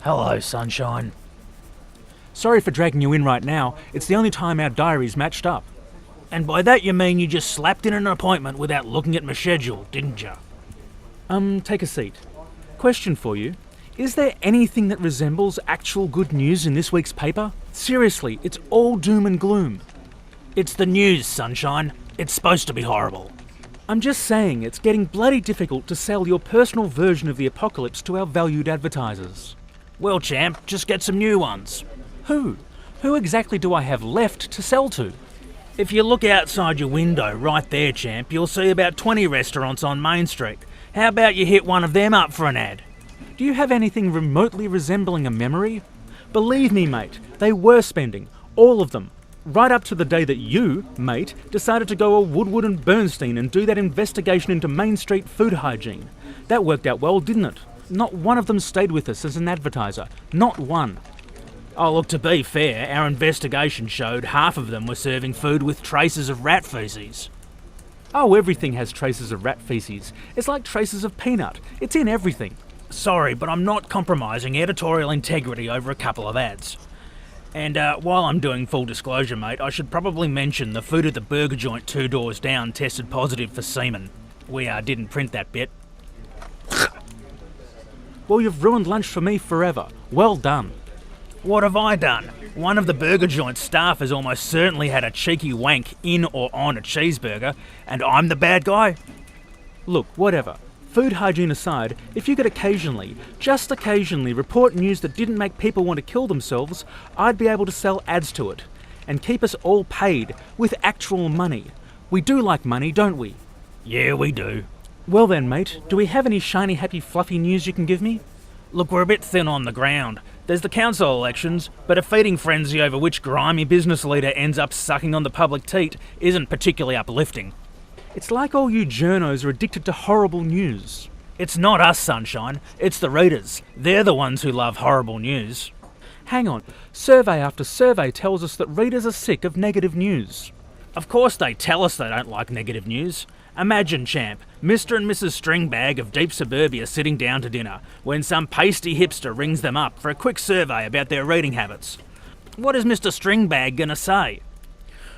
Hello, sunshine. Sorry for dragging you in right now. It's the only time our diaries matched up. And by that you mean you just slapped in an appointment without looking at my schedule, didn't you? Take a seat. Question for you. Is there anything that resembles actual good news in this week's paper? Seriously, it's all doom and gloom. It's the news, sunshine. It's supposed to be horrible. I'm just saying it's getting bloody difficult to sell your personal version of the apocalypse to our valued advertisers. Well, champ, just get some new ones. Who? Who exactly do I have left to sell to? If you look outside your window right there, champ, you'll see about 20 restaurants on Main Street. How about you hit one of them up for an ad? Do you have anything remotely resembling a memory? Believe me, mate, they were spending, all of them, right up to the day that you, mate, decided to go all Woodward and Bernstein and do that investigation into Main Street food hygiene. That worked out well, didn't it? Not one of them stayed with us as an advertiser. Not one. Oh, look, to be fair, our investigation showed half of them were serving food with traces of rat feces. Oh, everything has traces of rat feces. It's like traces of peanut. It's in everything. Sorry, but I'm not compromising editorial integrity over a couple of ads. And while I'm doing full disclosure, mate, I should probably mention the food at the burger joint 2 doors down tested positive for semen. We didn't print that bit. Well, you've ruined lunch for me forever. Well done. What have I done? One of the burger joint staff has almost certainly had a cheeky wank in or on a cheeseburger, and I'm the bad guy? Look, whatever. Food hygiene aside, if you could occasionally, just occasionally, report news that didn't make people want to kill themselves, I'd be able to sell ads to it. And keep us all paid, with actual money. We do like money, don't we? Yeah, we do. Well then, mate, do we have any shiny, happy, fluffy news you can give me? Look, we're a bit thin on the ground. There's the council elections, but a feeding frenzy over which grimy business leader ends up sucking on the public teat isn't particularly uplifting. It's like all you journos are addicted to horrible news. It's not us, sunshine. It's the readers. They're the ones who love horrible news. Hang on. Survey after survey tells us that readers are sick of negative news. Of course they tell us they don't like negative news. Imagine, champ, Mr. and Mrs. Stringbag of deep suburbia sitting down to dinner when some pasty hipster rings them up for a quick survey about their reading habits. What is Mr. Stringbag gonna say?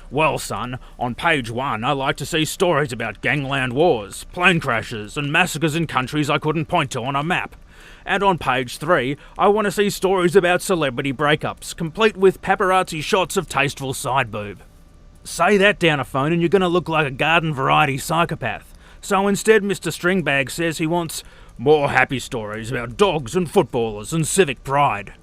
Well, son, on page 1 I like to see stories about gangland wars, plane crashes and massacres in countries I couldn't point to on a map. And on page 3 I want to see stories about celebrity breakups, complete with paparazzi shots of tasteful side boob. Say that down a phone and you're going to look like a garden variety psychopath. So instead Mr. Stringbag says he wants more happy stories about dogs and footballers and civic pride.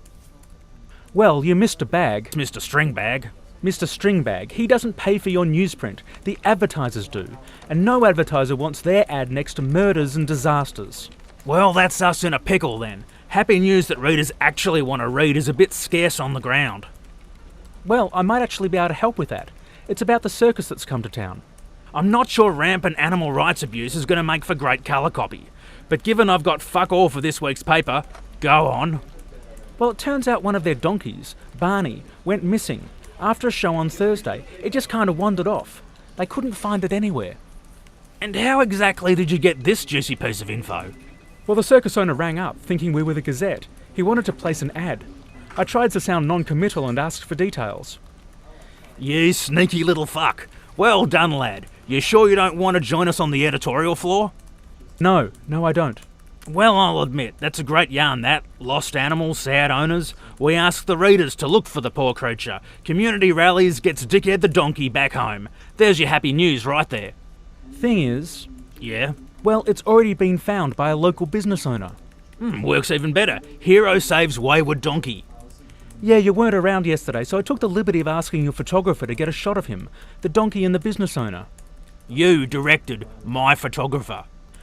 Well, you missed a bag. Mr. Stringbag. Mr. Stringbag, he doesn't pay for your newsprint. The advertisers do. And no advertiser wants their ad next to murders and disasters. Well, that's us in a pickle then. Happy news that readers actually want to read is a bit scarce on the ground. Well, I might actually be able to help with that. It's about the circus that's come to town. I'm not sure rampant animal rights abuse is going to make for great colour copy. But given I've got fuck all for this week's paper, go on. Well, it turns out one of their donkeys, Barney, went missing. After a show on Thursday, it just kind of wandered off. They couldn't find it anywhere. And how exactly did you get this juicy piece of info? Well, the circus owner rang up, thinking we were the Gazette. He wanted to place an ad. I tried to sound non-committal and asked for details. You sneaky little fuck. Well done, lad. You sure you don't want to join us on the editorial floor? No, I don't. Well, I'll admit, that's a great yarn that. Lost animals, sad owners. We ask the readers to look for the poor creature. Community rallies, gets Dickhead the donkey back home. There's your happy news right there. Thing is... Yeah? Well, it's already been found by a local business owner. Works even better. Hero saves wayward donkey. Yeah, you weren't around yesterday, so I took the liberty of asking your photographer to get a shot of him, the donkey and the business owner. You directed my photographer.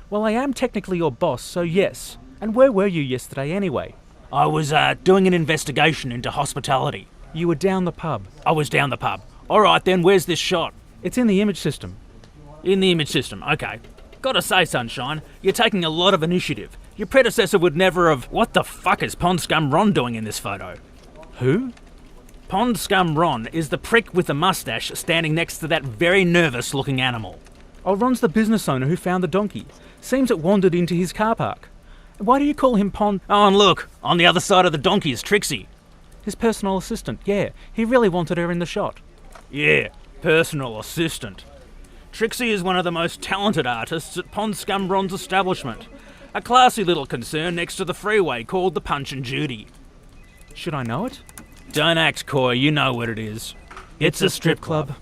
Well, I am technically your boss, so yes. And where were you yesterday anyway? I was doing an investigation into hospitality. You were down the pub. I was down the pub. Alright then, where's this shot? It's in the image system. In the image system, okay. Gotta say, Sunshine, you're taking a lot of initiative. Your predecessor would never have... What the fuck is Pond Scum Ron doing in this photo? Who? Pond Scum Ron is the prick with the mustache standing next to that very nervous-looking animal. Oh, Ron's the business owner who found the donkey. Seems it wandered into his car park. Why do you call him Oh, and look, on the other side of the donkey is Trixie. His personal assistant, yeah. He really wanted her in the shot. Yeah, personal assistant. Trixie is one of the most talented artists at Pond Scumbron's establishment. A classy little concern next to the freeway called the Punch and Judy. Should I know it? Don't act coy, you know what it is. It's a strip club.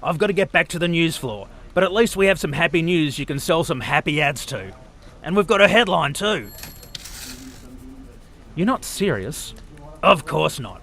I've got to get back to the news floor, but at least we have some happy news you can sell some happy ads to. And we've got a headline too. You're not serious? Of course not.